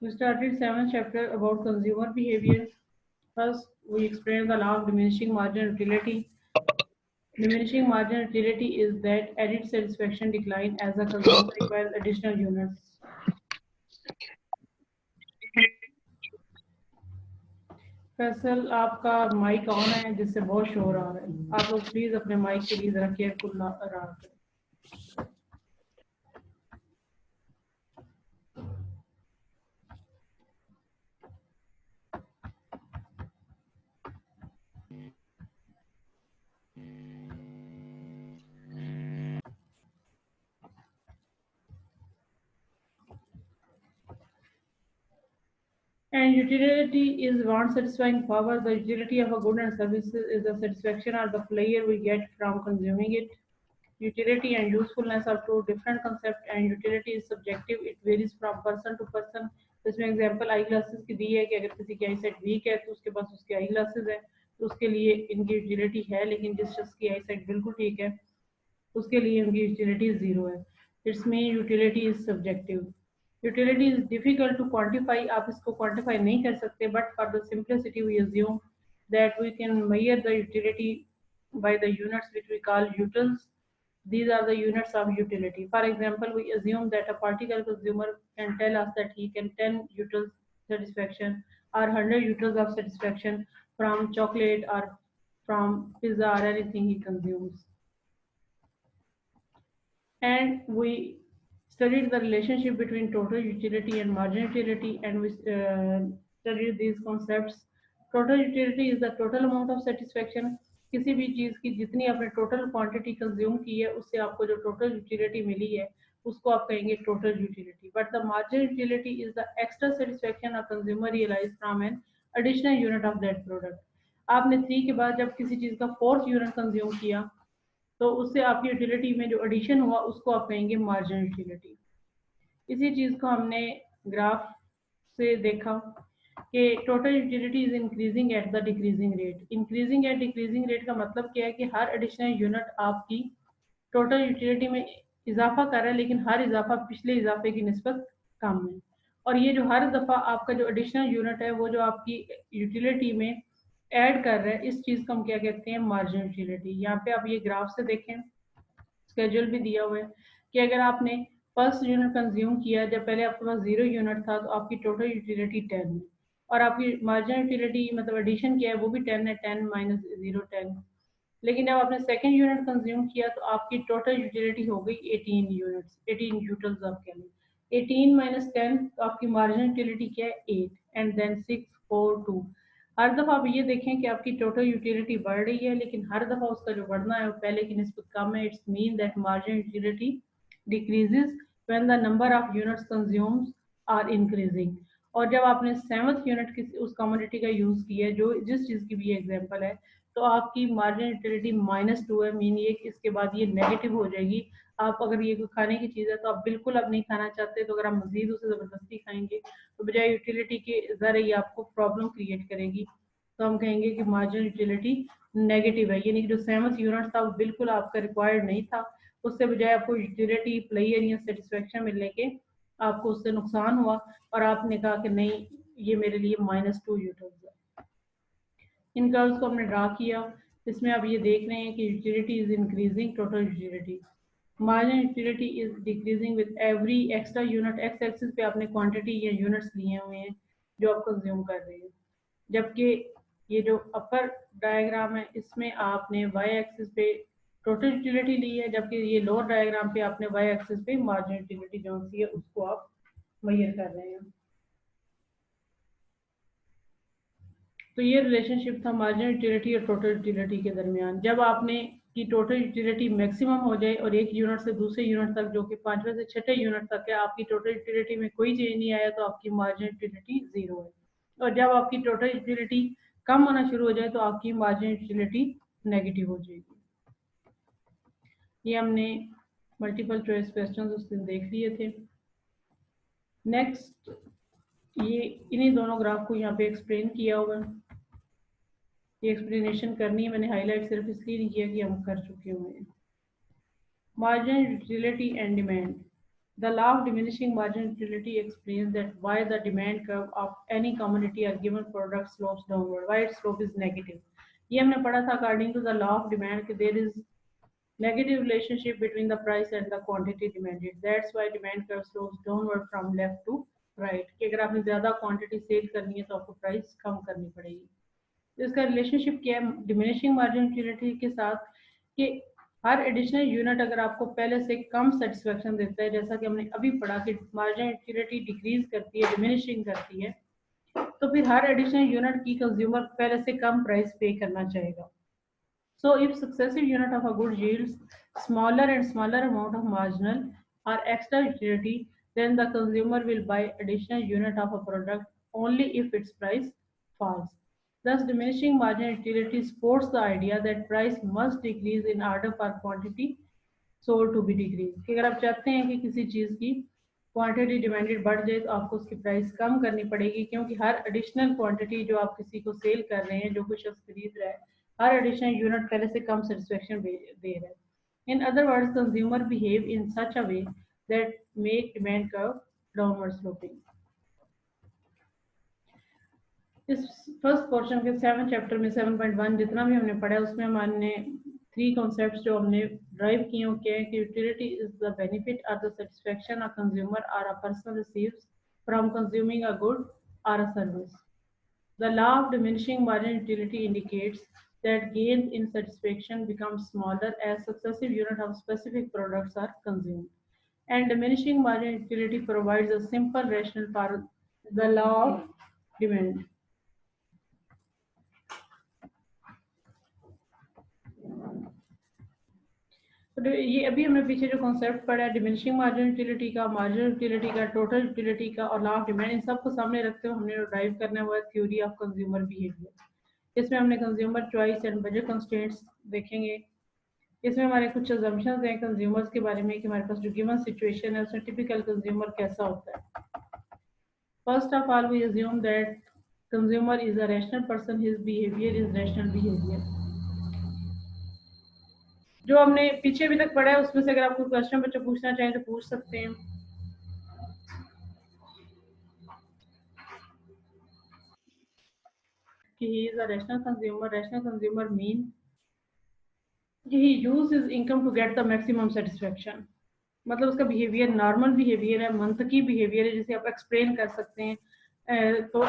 We started 7th chapter about consumer behavior. First, we explained the law of diminishing marginal utility. Diminishing marginal utility is that added satisfaction decline as the consumer requires additional units. Faisal आपका mic on है जिससे बहुत शोर आ रहा है, आप लोग please अपने माइक के लिए जरा केयरफुल रहा करें. And utility is want satisfying power. The utility of a good and services is the satisfaction or the pleasure we get from consuming it. Utility and usefulness are two different concepts, and utility is subjective. It varies from person to person. इसमें example eye glasses की दी है कि अगर किसी की आई site week है तो उसके पास उसकी आई ग्लासेस है तो उसके लिए इनकी यूटिलिटी है, लेकिन जिस शख्स की आई साइट बिल्कुल ठीक है उसके लिए इनकी यूटिलिटी जीरो है. It's mean utility is subjective. Utility is difficult to quantify, आप इसको क्वांटिफाई नहीं कर सकते, but for the simplicity we assume that we can measure the utility by the units which we call utils. These are the units of utility. For example, we assume that a particular consumer can tell us that he can 10 utils satisfaction or 100 utils of satisfaction from chocolate or from pizza or anything he consumes. And we studied the relationship between total utility and marginal utility, and we studied these concepts. Total utility is the total amount of satisfaction. किसी भी चीज की जितनी आपने total quantity consume की है उससे आपको जो टोटल यूटिलिटी मिली है उसको आप कहेंगे total utility. But the marginal utility is the extra satisfaction a consumer realise from an additional unit of that product. आपने 3 के बाद जब किसी चीज का 4th यूनिट कंज्यूम किया तो उससे आपकी यूटिलिटी में जो एडिशन हुआ उसको आप कहेंगे मार्जिनल यूटिलिटी. इसी चीज को हमने ग्राफ से देखा कि total utility is increasing at the decreasing rate. Increasing at decreasing rate का मतलब क्या है कि हर एडिशनल यूनिट आपकी टोटल यूटिलिटी में इजाफा कर रहा है, लेकिन हर इजाफा पिछले इजाफे की निस्बत कम है. और ये जो हर दफा आपका जो एडिशनल यूनिट है वो जो आपकी यूटिलिटी में ऐड कर रहा है, इस चीज को हम क्या कहते हैं, मार्जिनल यूटिलिटी. यहाँ पे आप ये ग्राफ से देखें, स्केड्यूल भी दिया हुआ है कि अगर आपने फर्स्ट यूनिट कंज्यूम किया जब पहले आपके पास 0 यूनिट था तो आपकी टोटल यूटिलिटी 10 है, और आपकी मार्जिनल यूटिलिटी मतलब एडिशन किया है वो भी 10 है, 10 माइनस 0 10. लेकिन जब आपने सेकंड यूनिट कंज्यूम किया तो आपकी टोटल यूटिलिटी हो गई 18 यूनिट्स, 18 यूटिल्स आप कह लें. 18 माइनस 10 तो आपकी मार्जिनल यूटिलिटी क्या है, 8, एंड देन 6 4 2. हर दफा आप ये देखें कि आपकी टोटल यूटिलिटी बढ़ रही है, लेकिन हर दफा उसका जो बढ़ना है वो पहले की निस्बत कम है. It's mean that marginal utility decreases when the number of units consumed are increasing. और जब आपने 7th यूनिट की उस कमोडिटी का यूज किया जो जिस चीज की भी एग्जांपल है तो आपकी मार्जिनल यूटिलिटी -2 है. मीन ये कि इसके बाद ये नेगेटिव हो जाएगी. आप अगर ये कोई खाने की चीज है तो आप बिल्कुल अब नहीं खाना चाहते, तो अगर आप मजीद उसे जबरदस्ती खाएंगे तो बजाय यूटिलिटी के जरा ये आपको प्रॉब्लम क्रिएट करेगी. तो हम कहेंगे कि मार्जिनल यूटिलिटी नेगेटिव है, यानी कि जो 7th यूनिट था वो बिल्कुल आपका रिक्वायर्ड नहीं था, उससे बजाय आपको यूटिलिटी प्लेयर या सेटिस्फेक्शन मिलने के आपको उससे नुकसान हुआ और आपने कहा कि नहीं ये मेरे लिए -2 यूनिट है. इन कर्व्स को हमने ड्रा किया. इसमें आप ये देख रहे हैं कि utility is increasing, total utility. Marginal utility is decreasing with every extra unit. X axis पे आपने क्वांटिटी या यूनिट्स लिए हुए हैं जो आप कंज्यूम कर रहे हैं, जबकि ये जो अपर डायग्राम है इसमें आपने वाई एक्सिस पे टोटल यूटिलिटी ली है, जबकि ये लोअर डायग्राम पे आपने वाई एक्सिस पे मार्जिनल यूटिलिटी जो सी है उसको आप मेजर कर रहे हैं. तो ये रिलेशनशिप था मार्जिनल यूटिलिटी और टोटल यूटिलिटी के दरमियान. जब आपने की टोटल यूटिलिटी मैक्सिमम हो जाए और एक यूनिट से दूसरे यूनिट तक जो कि 5वें से 6ठे यूनिट तक है आपकी टोटल यूटिलिटी में कोई चेंज नहीं आया तो आपकी मार्जिनल यूटिलिटी 0 है. और जब आपकी टोटल यूटिलिटी कम होना शुरू हो जाए तो आपकी मार्जिनल यूटिलिटी नेगेटिव हो जाएगी. ये हमने मल्टीपल चॉइस क्वेश्चन उस दिन देख लिए थे. नेक्स्ट ये इन्हीं दोनों ग्राफ को यहाँ पे एक्सप्लेन किया हुआ है. ये एक्सप्लेनेशन करनी है, मैंने हाईलाइट सिर्फ इसलिए नहीं किया कि हम कर चुके हुए हैं. Marginal utility and demand. The law of diminishing marginal utility explains that why the demand curve of any commodity or given product slopes downward, why its slope is negative. ये हमने पढ़ा था according to the law of demand कि there is negative relationship between the price and the quantity demanded. That's why demand curve slopes downward from left to right. कि अगर आपने ज़्यादा quantity cell करनी है तो आपको price कम करनी पड़ेगी. इसका रिलेशनशिप क्या है डिमिनिशिंग मार्जिन यूटिलिटी के साथ कि हर एडिशनल यूनिट अगर आपको पहले से कम सेटिस्फेक्शन देता है, जैसा कि हमने अभी पढ़ा कि मार्जिन यूटिलिटी डिक्रीज करती है, डिमिनिशिंग करती है, तो फिर हर एडिशनल यूनिट की कंज्यूमर पहले से कम प्राइस पे करना चाहेगा. So if successive unit of a good yields smaller and smaller amount of marginal or extra utility, then the consumer will buy additional unit of a product only if its price falls. Thus, diminishing marginal utility supports the idea that price must decrease in order for quantity sold to be decreased. कि अगर आप चाहते हैं कि किसी चीज़ की quantity demanded बढ़ जाए तो आपको उसकी प्राइस कम करनी पड़ेगी, क्योंकि हर एडिशनल क्वांटिटी जो आप किसी को सेल कर रहे हैं, जो कोई शख्स खरीद रहा है, हर एडिशनल यूनिट पहले से कम सेटिस्फेक्शन दे रहा है. In other words consumer behave in such a way that make demand curve downward sloping. इस फर्स्ट पोर्शन के 7 चैप्टर में 7.1 जितना भी हमने पढ़ा है उसमें हमने 3 कॉन्सेप्ट्स जो हमने ड्राइव किए हैं कि यूटिलिटी इज द बेनिफिट और द सेटिस्फेक्शन अ कंज्यूमर और a person receives from consuming a good और a service. The law of diminishing marginal utility indicates that gains in satisfaction become smaller as successive units of specific products are consumed. And diminishing marginal utility provides a simple rationale for the law of demand. तो ये अभी हमने पीछे जो concept पढ़ा है diminishing marginal utility का, marginal utility का, टोटल यूटिलिटी का और लॉ ऑफ डिमांड, इन सबको सामने रखते हुए हमने ड्राइव करना हुआ थ्योरी ऑफ कंज्यूमर बिहेवियर. इसमें हमने consumer choice and budget constraints देखेंगे. इसमें हमारे कुछ अजम्पशंस हैं कंज्यूमर्स के बारे में कि हमारे पास जो गिवन सिचुएशन है उसमें टिपिकल कंज्यूमर कैसा होता है. First of all we assume that consumer is a rational person, his behaviour is rational behaviour. जो हमने पीछे अभी तक पढ़ा है उसमें से अगर आपको क्वेश्चन बच्चे पूछना चाहें तो पूछ सकते हैं. कि he is a rational consumer. Rational consumer mean he use his income to get the maximum satisfaction. मतलब उसका बिहेवियर नॉर्मल बिहेवियर है, मंतकी बिहेवियर है, जिसे आप एक्सप्लेन कर सकते हैं. तो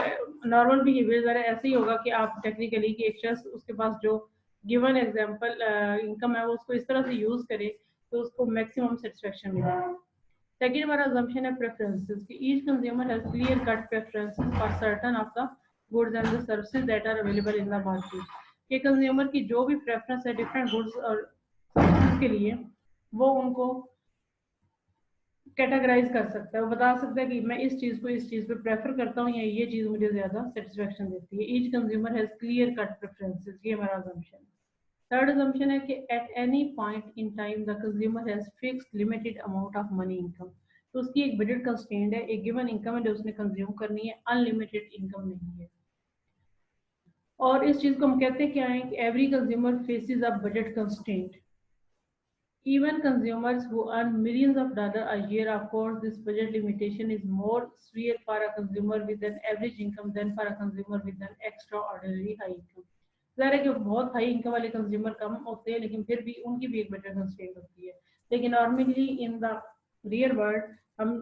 नॉर्मल बिहेवियर जरा ऐसे ही होगा कि आप टेक्निकली कि एक शख्स उसके पास जो गिवन एग्जांपल इनकम है वो उसको इस तरह से यूज करे तो उसको मैक्सिमम सेटिस्फेक्शन मिले. सेकंड हमारा assumption है preferences कि each consumer has clear cut preferences for certain of the goods and the services that are available in the market. कि कंज्यूमर की जो भी प्रेफरेंस है डिफरेंट गुड्स और सर्विसेज के लिए वो उनको कैटेगराइज कर सकता है. वो बता सकता है कि मैं इस चीज को इस चीज पे प्रेफर करता हूँ या ये चीज मुझे ज्यादा सेटिस्फेक्शन देती है. Each consumer has clear cut preferences. ये हमारा assumption है. थर्ड assumption है कि at any point in time the consumer has fixed limited amount of money income. तो उसकी एक बजट कंस्ट्रेंट है, एक गिवन इनकम है जो उसने कंज्यूम करनी है, अनलिमिटेड इनकम नहीं है. और इस चीज को हम कहते हैं क्या है कि every consumer faces a budget constraint. Even consumers who earn millions of dollars a year, of course, this budget limitation is more severe for a consumer with an average income than for a consumer with an extraordinary high income. ज़ाहिर है कि बहुत high income वाले consumer कम होते हैं, लेकिन फिर भी उनकी भी एक बजट कंस्ट्रेंट होती है. लेकिन normally in the real world हम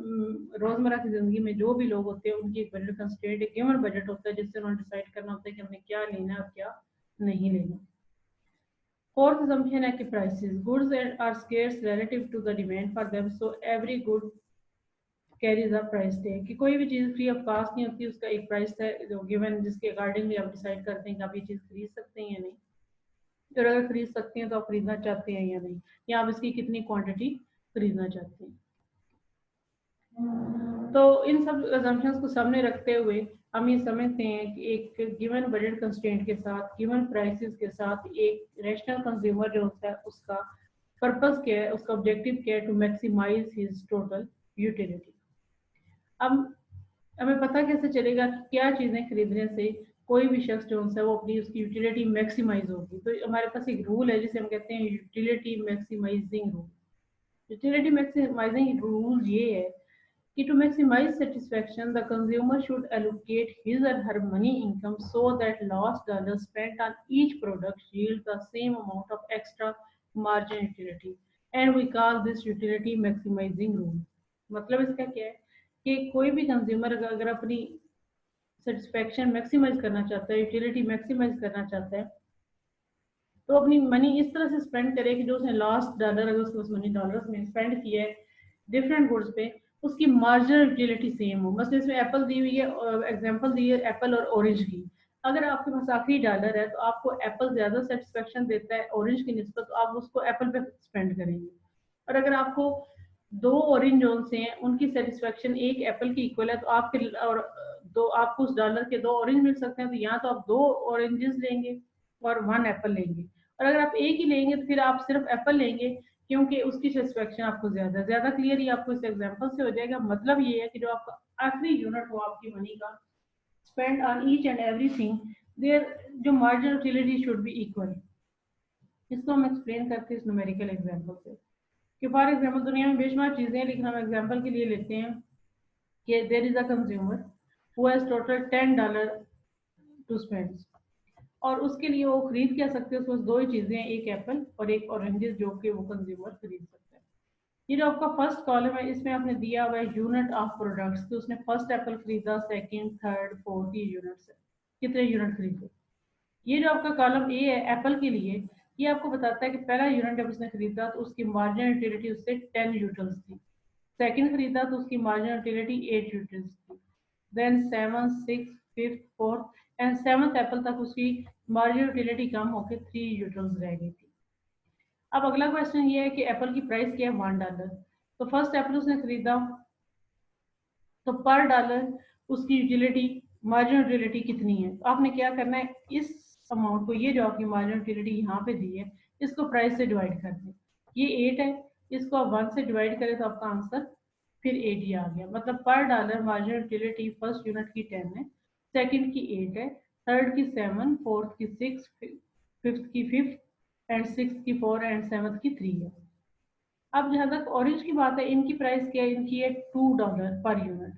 रोजमर्रा की जिंदगी में जो भी लोग होते हैं उनकी एक बजट कंस्ट्रेंट, एक गिवन बजट होता है जिससे उन्होंने डिसाइड करना होता है कि हमने क्या लेना है और क्या नहीं लेना. Fourth assumption है कि prices goods are scarce relative to the demand for them, so every good carries a price tag. कि कोई भी चीज़ फ्री ऑफ कॉस्ट नहीं होती, उसका एक प्राइस है जो गिवन जिसके अकॉर्डिंगली आप डिसाइड करते हैं कि आप ये चीज़ खरीद सकते हैं या नहीं. और अगर खरीद सकते हैं तो आप खरीदना चाहते हैं या नहीं, या आप इसकी कितनी क्वांटिटी खरीदना चाहते हैं. तो इन सब assumptions को सामने रखते हुए हम ये समझते हैं कि एक गिवन बजट कंस्ट्रेंट के साथ, गिवन प्राइसेस के साथ, एक रैशनल कंज्यूमर जो होता है उसका पर्पस क्या है, उसका ऑब्जेक्टिव क्या है, to maximise his total utility. अब हमें पता कैसे चलेगा कि क्या चीज़ें खरीदने से कोई भी शख्स जो है वो अपनी उसकी यूटिलिटी मैक्सिमाइज होगी. तो हमारे पास एक रूल है जिसे हम कहते हैं utility maximising rule. Utility maximising rule ये है कि to maximize satisfaction, the consumer should allocate his or her money income so that lost dollars spent on each product yield the same amount of extra margin utility. And we call this utility maximizing rule. मतलब इसका क्या है कि कोई भी consumer अगर अपनी satisfaction maximise करना चाहता है, यूटिलिटी मैक्सिमाइज करना चाहता है, तो अपनी मनी इस तरह से स्पेंड करे कि जो उसने लास्ट डॉलर अगर उसके मनी डॉलर्स में स्पेंड किया है डिफरेंट गुड्स पे, उसकी मार्जिनल यूटिलिटी सेम हो। मतलब इसमें एप्पल दी हुई है, एग्जांपल दी है एप्पल और ऑरेंज की। अगर आपके पास आखिरी डॉलर है तो आपको एप्पल ज्यादा सेटिस्फेक्शन देता है ऑरेंज की निस्बत, तो आप उसको एप्पल पे स्पेंड करेंगे। और अगर आपको दो ऑरेंज जोन से हैं, उनकी सेटिस्फेक्शन एक एप्पल की इक्वल है, तो आपके और दो आपको उस डॉलर के दो ऑरेंज मिल सकते हैं, तो यहाँ तो आप दो ऑरेंजेस लेंगे और वन एप्पल लेंगे। और अगर आप एक ही लेंगे तो फिर आप सिर्फ एप्पल लेंगे, क्योंकि उसकी सेटिस्फेक्शन आपको ज्यादा क्लियर ही आपको इस एग्जांपल से हो जाएगा। मतलब ये है कि जो आपका आखिरी यूनिट हो आपकी मनी का spend on each and everything, there जो marginal utility should be equal. इसको हम एक्सप्लेन करते हैं इस न्यूमेरिकल एग्जांपल से कि फॉर एग्जांपल दुनिया में बेशुमार चीजें हैं, लेकिन हम एग्जांपल के लिए लेते हैं कि there is a consumer who has total $10 to spend, और उसके लिए वो खरीद क्या सकते हैं, उसके पास दो ही चीजें हैं, एक एप्पल और एक ऑरेंजेस, जो कि वो कंज्यूमर खरीद सकता है। ये जो आपका फर्स्ट कॉलम है इसमें आपने दिया हुआ है यूनिट ऑफ प्रोडक्ट्स, तो उसने फर्स्ट एप्पल खरीदा, सेकंड, थर्ड, फोर्थ, ये यूनिट्स है, कितने यूनिट खरीदे। ये जो आपका कॉलम ए है एप्पल के लिए, ये आपको बताता है कि पहला यूनिट जब उसने खरीदा तो उसकी मार्जिनल यूटिलिटी उससे 10 यूटिल्स थी, सेकंड खरीदा तो उसकी मार्जिनल यूटिलिटी 8 यूटिल्स थी, then 7, 6, 5th, 4th and 7th apple तक उसकी मार्जिनल यूटिलिटी कम होकर 3 यूटिल्स रह गई थी। अब अगला क्वेश्चन ये है कि एप्पल की प्राइस क्या है, $1। तो फर्स्ट एप्पल उसने खरीदा, तो पर डॉलर उसकी यूटिलिटी मार्जिनल यूटिलिटी कितनी है, तो आपने क्या करना है, इस अमाउंट को, ये जो आपकी मार्जिनल यूटिलिटी यहाँ पे दी है, इसको प्राइस से डिवाइड कर दें। ये 8 है, इसको आप 1 से डिवाइड करें तो आपका आंसर फिर 8 ही आ गया। मतलब पर dollar marginal utility first unit की 10 है, सेकंड की 8 है, थर्ड की 7, फोर्थ की 6, फिफ्थ की 5 एंड सिक्स की 4 एंड सेवंथ की 3 है। अब जहां तक ऑरेंज की बात है, इनकी प्राइस क्या है, इनकी है $2 पर यूनिट।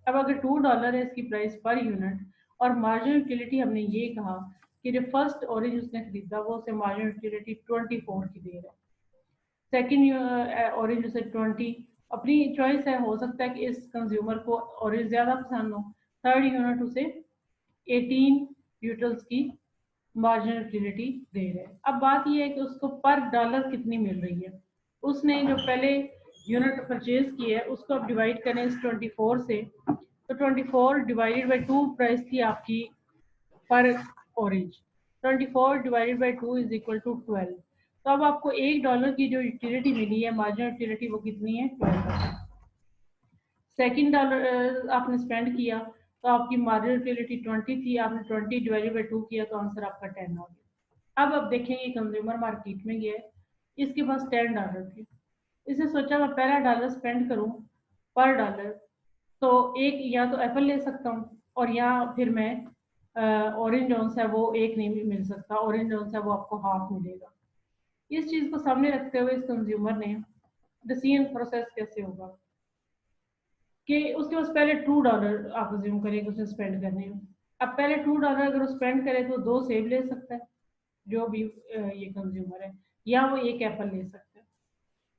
अब अगर $2 है इसकी प्राइस पर यूनिट, और मार्जिनल यूटिलिटी हमने ये कहा कि जो फर्स्ट ऑरेंज उसने खरीदा वो उसे मार्जिनल यूटिलिटी 24 की दे रहा है, सेकंड ऑरेंज उसे 20, अपनी चॉइस है, हो सकता है कि इस कंज्यूमर को ऑरेंज ज्यादा पसंद हो, थर्ड यूनिट उसे 18 यूटिल्स की मार्जिनल यूटिलिटी दे रहे हैं। अब बात यह है कि उसको पर डॉलर कितनी मिल रही है। उसने जो पहले यूनिट परचेज की है उसको आप डिवाइड करें इस 24 से, तो 24 डिवाइडेड बाई 2 प्राइस थी आपकी per orange, 24 divided by 2 is equal to 12। तो अब आपको $1 की जो यूटिलिटी मिली है मार्जिनल यूटिलिटी, वो कितनी है, 12। सेकेंड डॉलर आपने स्पेंड किया तो आपकी मार्जिनल यूटिलिटी 20 थी, आपने 20 डिवाइडेड बाई 2 किया तो आंसर आपका 10 आ गया। अब आप देखेंगे कंज्यूमर मार्केट में गया, इसके पास $10 थे, इसने सोचा मैं पहला डॉलर स्पेंड करूं पर डॉलर, तो एक या तो एप्पल ले सकता हूँ, और या फिर मैं ऑरेंज जोन्स है वो एक नहीं मिल सकता, ऑरेंज जोन्स है वो आपको हाफ मिलेगा। इस चीज को सामने रखते हुए इस कंज्यूमर ने डिसीजन प्रोसेस कैसे होगा कि उसके पास पहले $2 आप अज्यूम करें उसे स्पेंड करने में। अब पहले $2 अगर वो स्पेंड करे तो 2 सेब ले सकता है जो भी ये कंज्यूमर है, या वो एक एप्पल ले सकता है।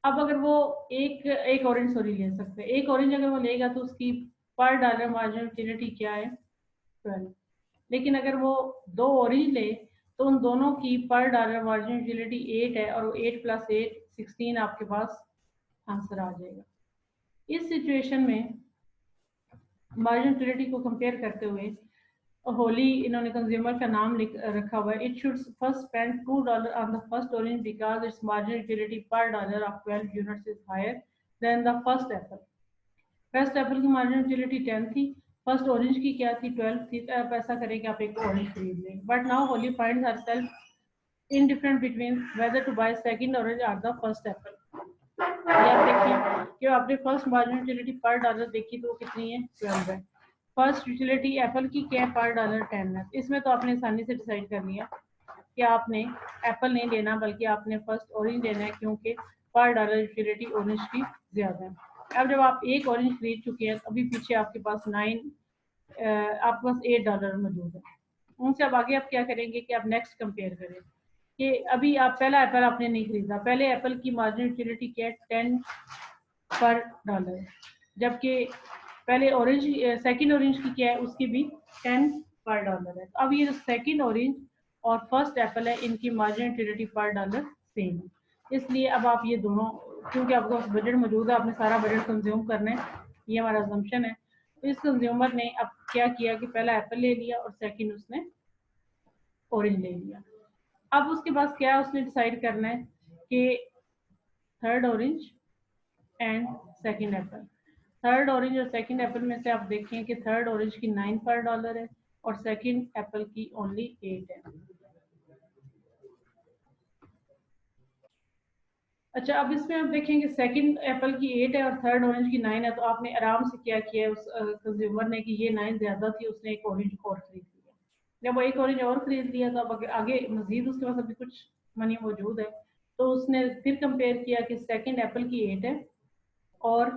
अब अगर वो एक एक ऑरेंज सॉरी ले सकते हैं, एक ऑरेंज अगर वो लेगा तो उसकी पर डॉलर मार्जिनल यूटिलिटी क्या है, 12। लेकिन अगर वो दो ऑरेंज ले तो उन दोनों की पर डॉलर मार्जिनल यूटिलिटी 8 है, और वो 8 + 8 16 आपके पास आंसर आ जाएगा। इस सिचुएशन में मार्जिनल यूटिलिटी को कंपेयर करते हुए होली इन्होंने कंज्यूमर का नाम रखा हुआ है, it should first spend $2 on the first orange because its marginal utility पर dollar of 12 units is higher than the first apple. First apple की मार्जिनल यूटिलिटी 10 थी, फर्स्ट ऑरेंज की क्या थी, 12 थी। तो आप ऐसा करें कि आप एक ऑरेंज खरीद लें, but now Holi finds herself indifferent between whether to buy second orange or the first apple। ये आप देखिए कि आपने फर्स्ट मार्जिनल यूटिलिटी पर डॉलर देखी तो वो कितनी है, 12 है। फर्स्ट यूटिलिटी एप्पल की क्या है, पर डॉलर 10 है। इसमें तो आपने आसानी से डिसाइड कर लिया कि आपने एप्पल नहीं लेना बल्कि आपने फर्स्ट ऑरेंज लेना है, क्योंकि पर डॉलर यूटिलिटी ऑरेंज की ज्यादा है। अब जब आप एक ऑरेंज खरीद चुके हैं, अभी पीछे आपके पास आपके पास $8 मौजूद है। उनसे अब आगे आप क्या करेंगे कि आप नेक्स्ट कंपेयर करें कि अभी आप पहला एप्पल आपने नहीं खरीदा, पहले एप्पल की मार्जिन यूटिलिटी क्या है, 10 पर डॉलर, जबकि पहले ऑरेंज सेकंड ऑरेंज की क्या है, उसकी भी 10 पर डॉलर है। तो अब ये जो सेकंड ऑरेंज और फर्स्ट एप्पल है, इनकी मार्जिन यूटिलिटी पर डॉलर सेम है। इसलिए अब आप ये दोनों, क्योंकि आपके पास बजट मौजूद है, आपने सारा बजट कंज्यूम करना है, ये हमारा असम्पशन है। तो इस कंज्यूमर ने अब क्या किया कि पहला एप्पल ले लिया और सेकंड उसने ऑरेंज ले लिया। अब उसके पास क्या है, उसने डिसाइड करना है कि third orange and second Apple. Third orange और सेकंड एप्पल में से आप देखें कि थर्ड ऑरेंज की 9 पर डॉलर है और सेकंड एप्पल की ओनली 8 है। अच्छा, अब इसमें आप देखेंगे सेकंड एप्पल की 8 है और थर्ड ऑरेंज की 9 है, तो आपने आराम से क्या किया है उस कंज्यूमर ने कि ये 9 ज्यादा थी, उसने एक ऑरेंज और खरीद लिया। जब वो एक ऑरेंज और खरीद लिया तो अब आगे मजीद उसके पास अभी कुछ मनी मौजूद है, तो उसने फिर कंपेयर किया कि सेकंड एप्पल की 8 है और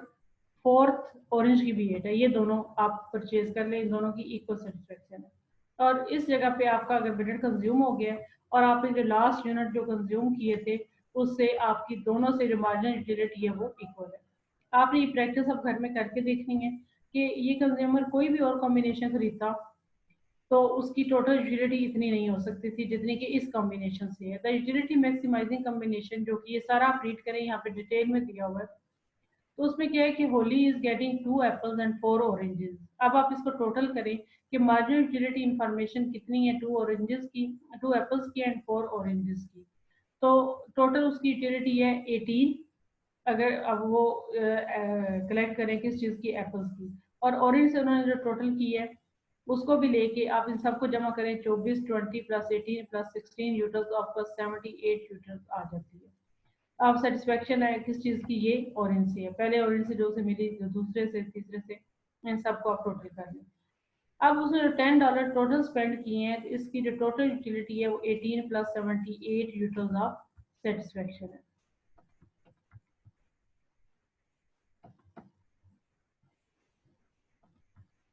फोर्थ ऑरेंज की भी 8 है, ये दोनों आप परचेज कर लें, इन दोनों की इक्वल सेटिस्फेक्शन है। और इस जगह पे आपका अगर बजट कंज्यूम हो गया और आपने जो लास्ट यूनिट जो कंज्यूम किए थे, उससे आपकी दोनों से जो मार्जिन यूटिलिटी है वो इक्वल है। आपने ये प्रैक्टिस अब घर में करके देखनी है कि ये कंज्यूमर कोई भी और कॉम्बिनेशन खरीदता तो उसकी टोटल यूटिलिटी इतनी नहीं हो सकती थी जितनी कि इस कॉम्बिनेशन से है। द यूटिलिटी मैक्सिमाइजिंग कॉम्बिनेशन, जो कि ये सारा आप रीड करें, यहाँ पे डिटेल में दिया हुआ है। तो उसमें क्या है कि Holi is getting 2 apples and 4 oranges. अब आप इसको टोटल करें कि मार्जिनल यूटिलिटी इंफॉर्मेशन कितनी है, 2 ऑरेंजेस की, 2 एप्पल्स की एंड 4 ऑरेंजेस की। तो टोटल उसकी यूटिलिटी है 18, अगर अब वो कलेक्ट करें किस चीज़ की, एप्पल्स की। और ऑरेंज से उन्होंने जो टोटल की है उसको भी लेके आप इन सबको जमा करें, 24 20 प्लस 18 प्लस 16 यूटल्स, आपका 78 यूटल्स आ जाती है। आप सेटिस्फेक्शन है किस चीज़ की, ये ऑरेंज से है, पहले ऑरेंज से जो से मिली, जो दूसरे से, तीसरे से, इन सबको आप टोटल कर लें। अब उसने जो $10 टोटल स्पेंड किए हैं, तो इसकी जो टोटल यूटिलिटी है वो 18 प्लस 78 यूटल्स ऑफ सेटिस्फेक्शन है।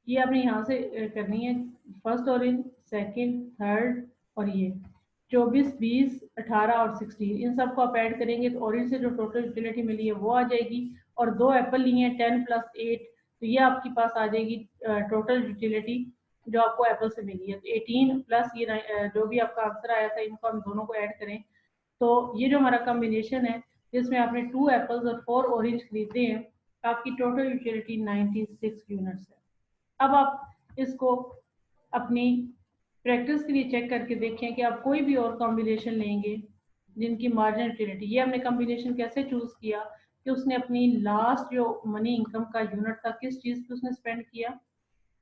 ये आपने यहाँ से करनी है, फर्स्ट ऑरेंज, सेकंड, थर्ड और ये 24 20 18 और 16, इन सबको आप ऐड करेंगे तो ऑरेंज से जो टोटल यूटिलिटी मिली है वो आ जाएगी। और 2 एप्पल लिए हैं 10 प्लस 8, तो ये आपके पास आ जाएगी टोटल यूटिलिटी जो आपको एप्पल से मिली है। तो 18 प्लस ये जो भी आपका आंसर आया था, इनको हम दोनों को ऐड करें तो ये जो हमारा कॉम्बिनेशन है जिसमें आपने 2 एप्पल्स और 4 ऑरेंज खरीदे हैं, आपकी टोटल यूटिलिटी 96 यूनिट्स है। अब आप इसको अपनी प्रैक्टिस के लिए चेक करके देखें कि आप कोई भी और कॉम्बिनेशन लेंगे जिनकी मार्जिन यूटिलिटी, ये हमने कॉम्बिनेशन कैसे चूज किया कि उसने अपनी लास्ट जो मनी इनकम का यूनिट था किस चीज पे उसने स्पेंड किया,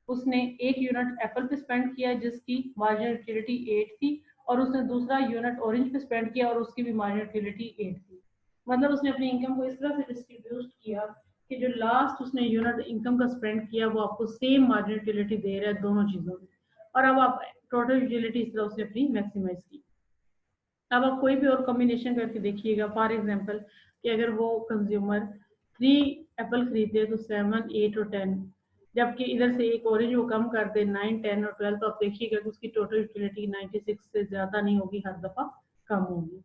उसने एक यूनिट एप्पल पे स्पेंड किया जिसकी मार्जिन यूटिलिटी 8 थी, और उसने दूसरा यूनिट ऑरेंज पे स्पेंड किया और उसकी भी मार्जिन यूटिलिटी 8 थी। मतलब उसने अपनी इनकम को इस तरह से डिस्ट्रीब्यूट किया कि जो लास्ट उसने यूनिट इनकम का स्पेंड किया वो आपको सेम मार्जिन यूटिलिटी दे रहा है दोनों चीजों में। और अब आप टोटल यूटिलिटी इस तरह उसने अपनी मैक्सिमाइज की। अब आप कोई भी और कॉम्बिनेशन करके देखिएगा, फॉर एग्जांपल कि अगर वो कंज्यूमर 3 एप्पल खरीदे तो 7 8 और 10, जबकि इधर से एक ऑरेंज वो कम कर दे 9 10 और 12, तो आप देखिएगा कि उसकी टोटल यूटिलिटी 96 से ज्यादा नहीं होगी, हर दफा कम होगी।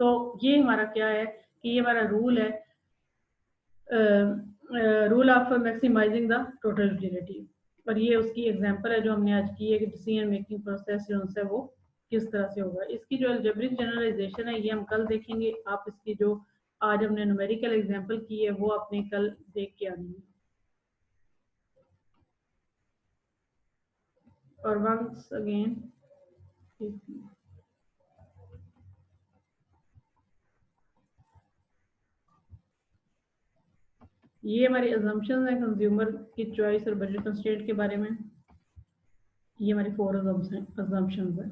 तो ये हमारा क्या है कि ये हमारा रूल है, rule of maximising the total utility. और ये उसकी एग्जांपल है जो हमने आज की है कि डिसीजन मेकिंग प्रोसेस जो है वो किस तरह से होगा। इसकी जो अलजेब्रिक जनरलाइजेशन है ये हम कल देखेंगे। आप इसकी जो आज हमने न्यूमेरिकल एग्जांपल की है वो आपने कल देख के आनी है। और वंस अगेन ये हमारी अजम्पशन है कंज्यूमर की चॉइस और बजट कंस्ट्रेंट के बारे में। ये हमारी 4 अजम्पशन है।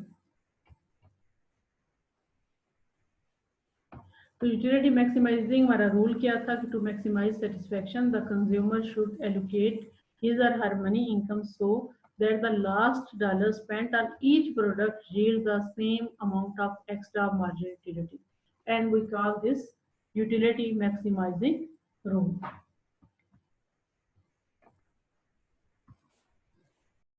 तो यूटिलिटी मैक्सिमाइजिंग हमारा रूल क्या था कि to maximise satisfaction the consumer should allocate his और her money income so that the last dollar spent on each product yields the same amount of extra margin utility, and we call this utility maximizing rule.